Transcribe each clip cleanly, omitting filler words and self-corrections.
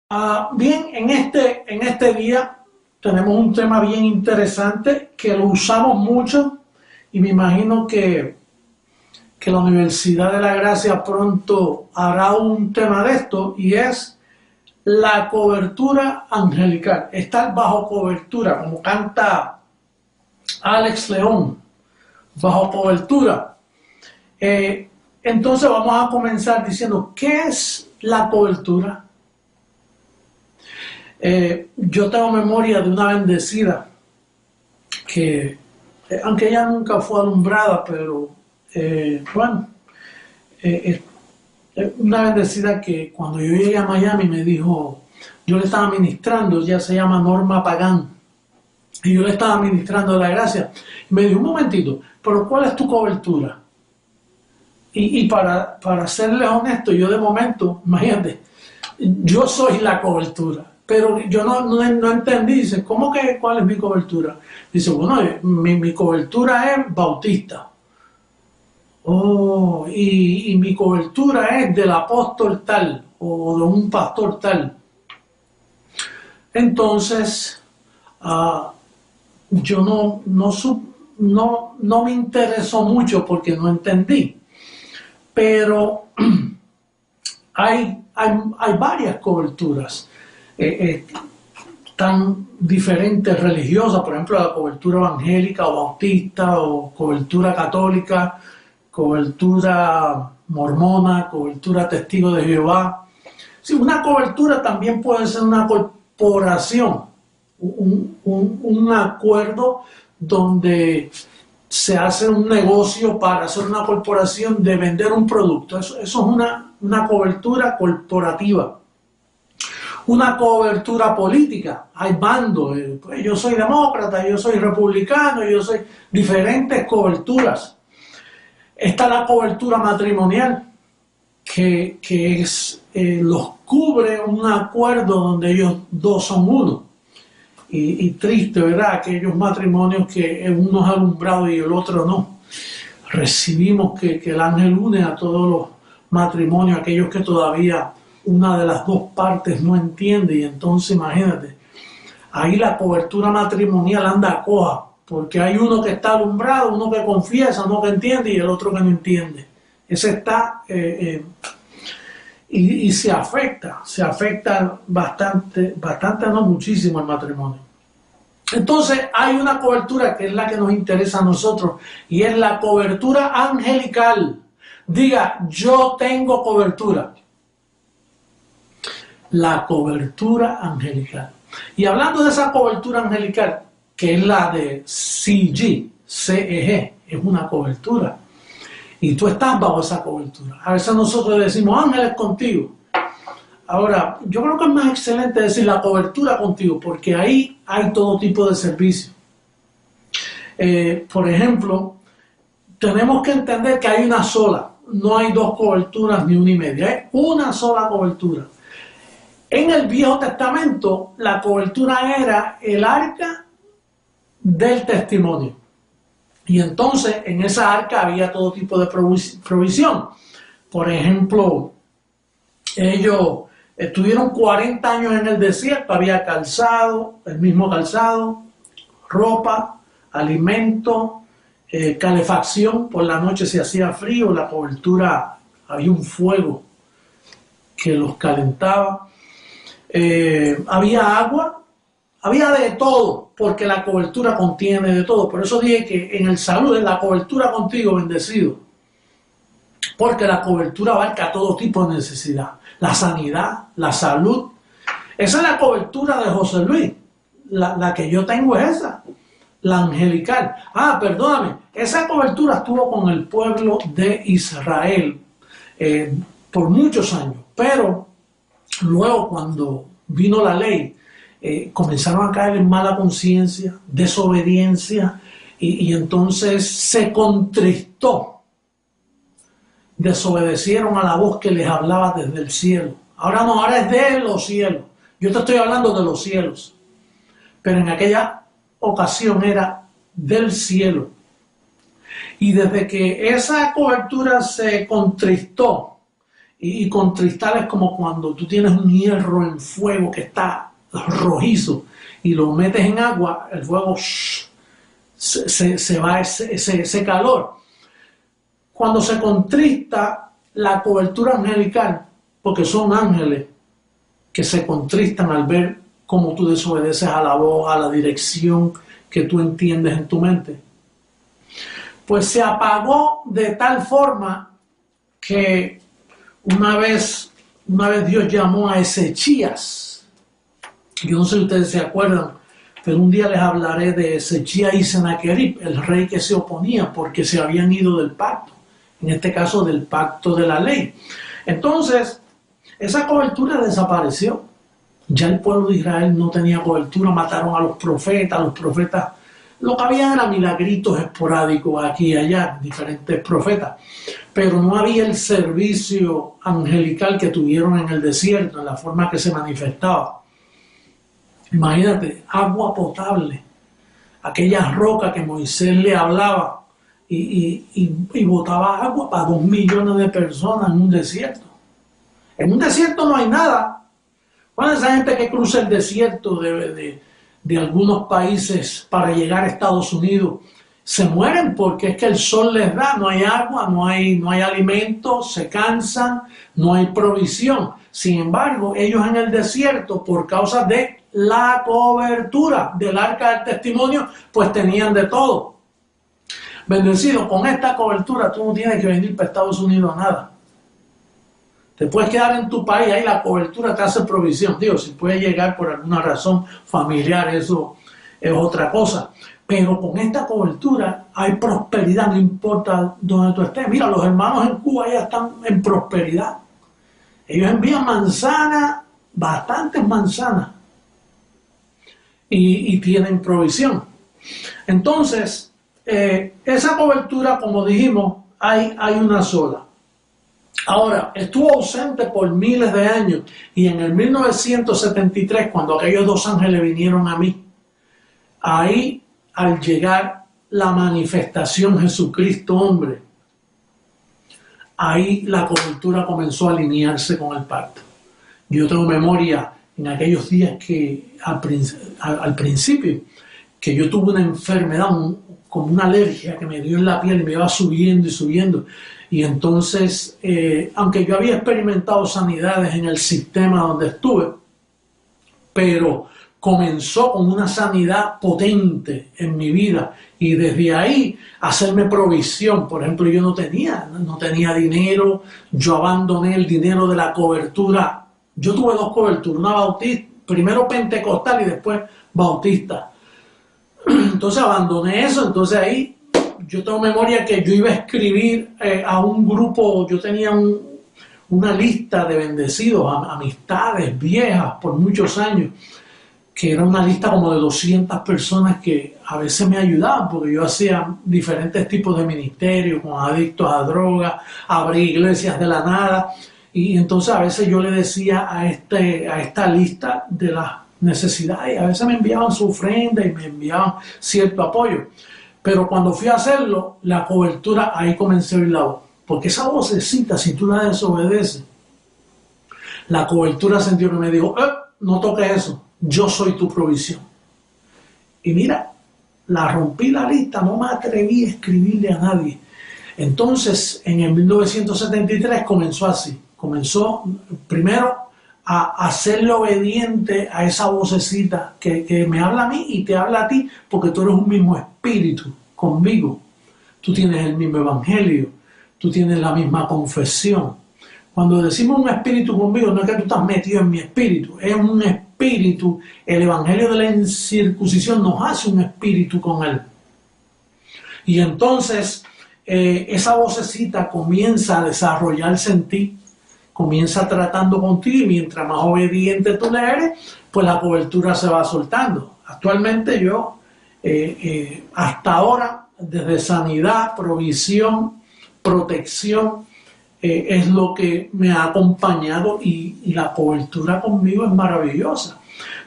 Bien, en este día tenemos un tema bien interesante que lo usamos mucho y me imagino que la Universidad de la Gracia pronto hará un tema de esto y es la cobertura angelical, estar bajo cobertura, como canta Alex León, bajo cobertura. Entonces vamos a comenzar diciendo, ¿qué es la cobertura? Yo tengo memoria de una bendecida que, aunque ella nunca fue alumbrada, pero bueno, eh, una bendecida que cuando yo llegué a Miami me dijo, yo le estaba ministrando, ella se llama Norma Pagán, y yo le estaba ministrando la gracia, y me dijo, un momentito, pero ¿cuál es tu cobertura? Y para serles honesto, yo de momento, imagínate, yo soy la cobertura, pero yo no entendí, dice, ¿cómo que cuál es mi cobertura? Dice, bueno, mi cobertura es bautista. Oh, y mi cobertura es del apóstol tal o de un pastor tal. Entonces, uh, yo no me interesó mucho porque no entendí. Pero hay varias coberturas tan diferentes religiosas, por ejemplo, la cobertura evangélica o bautista o cobertura católica, cobertura mormona, cobertura testigo de Jehová. Sí, una cobertura también puede ser una corporación, un acuerdo donde se hace un negocio para hacer una corporación de vender un producto. Eso es una cobertura corporativa. Una cobertura política. Hay bandos. Pues yo soy demócrata, yo soy republicano, yo soy diferentes coberturas. Está la cobertura matrimonial, que los cubre un acuerdo donde ellos dos son uno. Y triste, ¿verdad? Aquellos matrimonios que uno es alumbrado y el otro no. Recibimos que el ángel une a todos los matrimonios, aquellos que todavía una de las dos partes no entiende, y entonces imagínate, ahí la cobertura matrimonial anda coja, porque hay uno que está alumbrado, uno que confiesa, uno que entiende y el otro que no entiende. Ese está... y se afecta bastante, no muchísimo el matrimonio. Entonces hay una cobertura que es la que nos interesa a nosotros y es la cobertura angelical. Diga, yo tengo cobertura. La cobertura angelical. Y hablando de esa cobertura angelical, que es la de CEG, es una cobertura. Y tú estás bajo esa cobertura. A veces nosotros decimos, ángeles contigo. Ahora, yo creo que es más excelente decir la cobertura contigo, porque ahí hay todo tipo de servicio. Por ejemplo, tenemos que entender que hay una sola, no hay dos coberturas ni una y media, hay una sola cobertura. En el Viejo Testamento, la cobertura era el arca del testimonio. Y entonces en esa arca había todo tipo de provisión. Por ejemplo, ellos estuvieron 40 años en el desierto, había calzado, el mismo calzado, ropa, alimento, calefacción, por la noche se hacía frío, la cobertura, había un fuego que los calentaba, había agua, había de todo, porque la cobertura contiene de todo. Por eso dije que en el salud, en la cobertura contigo, bendecido. Porque la cobertura abarca todo tipo de necesidad. La sanidad, la salud. Esa es la cobertura de José Luis. La que yo tengo es esa. La angelical. Perdóname. Esa cobertura estuvo con el pueblo de Israel por muchos años. Pero luego cuando vino la ley, comenzaron a caer en mala conciencia, desobediencia, y entonces se contristó. Desobedecieron a la voz que les hablaba desde el cielo. Ahora no, ahora es de los cielos. Yo te estoy hablando de los cielos. Pero en aquella ocasión era del cielo. Y desde que esa cobertura se contristó y contristar es como cuando tú tienes un hierro en fuego que está rojizo y lo metes en agua, el fuego se va ese calor. Cuando se contrista la cobertura angelical, porque son ángeles que se contristan al ver cómo tú desobedeces a la voz, a la dirección que tú entiendes en tu mente, pues se apagó de tal forma que una vez Dios llamó a Ezechías. Yo no sé si ustedes se acuerdan, pero un día les hablaré de Ezechías y Sennacherib, el rey que se oponía porque se habían ido del pacto, en este caso del pacto de la ley. Entonces, esa cobertura desapareció. Ya el pueblo de Israel no tenía cobertura, mataron a los profetas lo que había era milagritos esporádicos aquí y allá, diferentes profetas, pero no había el servicio angelical que tuvieron en el desierto, en la forma que se manifestaba. Imagínate, agua potable, aquella roca que Moisés le hablaba y botaba agua para 2 millones de personas en un desierto. En un desierto no hay nada. Bueno, esa gente que cruza el desierto de algunos países para llegar a Estados Unidos se mueren porque es que el sol les da, no hay agua, no hay alimento, se cansan, no hay provisión. Sin embargo, ellos en el desierto, por causa de la cobertura del arca del testimonio, pues tenían de todo. Bendecido, con esta cobertura tú no tienes que venir para Estados Unidos a nada. Te puedes quedar en tu país, ahí la cobertura te hace provisión. Digo, si puedes llegar por alguna razón familiar, eso es otra cosa. Pero con esta cobertura hay prosperidad, no importa dónde tú estés. Mira, los hermanos en Cuba ya están en prosperidad. Ellos envían manzanas, bastantes manzanas, y tienen provisión. Entonces, esa cobertura, como dijimos, hay una sola. Ahora, estuvo ausente por miles de años y en el 1973, cuando aquellos 2 ángeles vinieron a mí, ahí al llegar la manifestación Jesucristo hombre, ahí la cobertura comenzó a alinearse con el pacto. Yo tengo memoria en aquellos días que al principio, que yo tuve una enfermedad, como una alergia que me dio en la piel y me iba subiendo y subiendo. Y entonces, aunque yo había experimentado sanidades en el sistema donde estuve, pero comenzó con una sanidad potente en mi vida y desde ahí hacerme provisión. Por ejemplo, yo no tenía dinero, yo abandoné el dinero de la cobertura. Yo tuve 2 coberturas, una bautista, primero pentecostal y después bautista. Entonces abandoné eso, entonces ahí yo tengo memoria que yo iba a escribir a un grupo, yo tenía una lista de bendecidos, amistades viejas por muchos años, que era una lista como de 200 personas que a veces me ayudaban, porque yo hacía diferentes tipos de ministerios, con adictos a drogas, abrí iglesias de la nada, y entonces a veces yo le decía a esta lista de las necesidades, y a veces me enviaban su ofrenda y me enviaban cierto apoyo. Pero cuando fui a hacerlo, la cobertura, ahí comencé a oír la voz. Porque esa vocecita, si tú la desobedeces, la cobertura sintió que me dijo, no toques eso, yo soy tu provisión. Y mira, la rompí la lista, no me atreví a escribirle a nadie. Entonces, en el 1973 comenzó así. Comenzó primero a hacerle obediente a esa vocecita que me habla a mí y te habla a ti, porque tú eres un mismo espíritu conmigo. Tú tienes el mismo evangelio, tú tienes la misma confesión. Cuando decimos un espíritu conmigo, no es que tú estás metido en mi espíritu, es un espíritu. El evangelio de la incircuncisión nos hace un espíritu con él. Y entonces esa vocecita comienza a desarrollarse en ti, comienza tratando contigo, y mientras más obediente tú le eres, pues la cobertura se va soltando. Actualmente yo, hasta ahora, desde sanidad, provisión, protección, es lo que me ha acompañado, y la cobertura conmigo es maravillosa.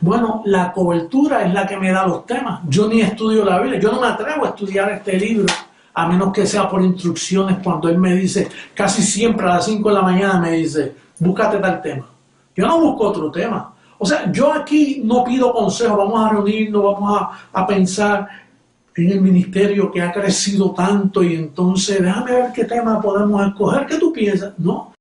Bueno, la cobertura es la que me da los temas. Yo ni estudio la Biblia, yo no me atrevo a estudiar este libro a menos que sea por instrucciones cuando él me dice, casi siempre a las 5 de la mañana me dice, búscate tal tema. Yo no busco otro tema. O sea, yo aquí no pido consejo, vamos a reunirnos, vamos a pensar en el ministerio que ha crecido tanto y entonces déjame ver qué tema podemos escoger, ¿qué tú piensas? No,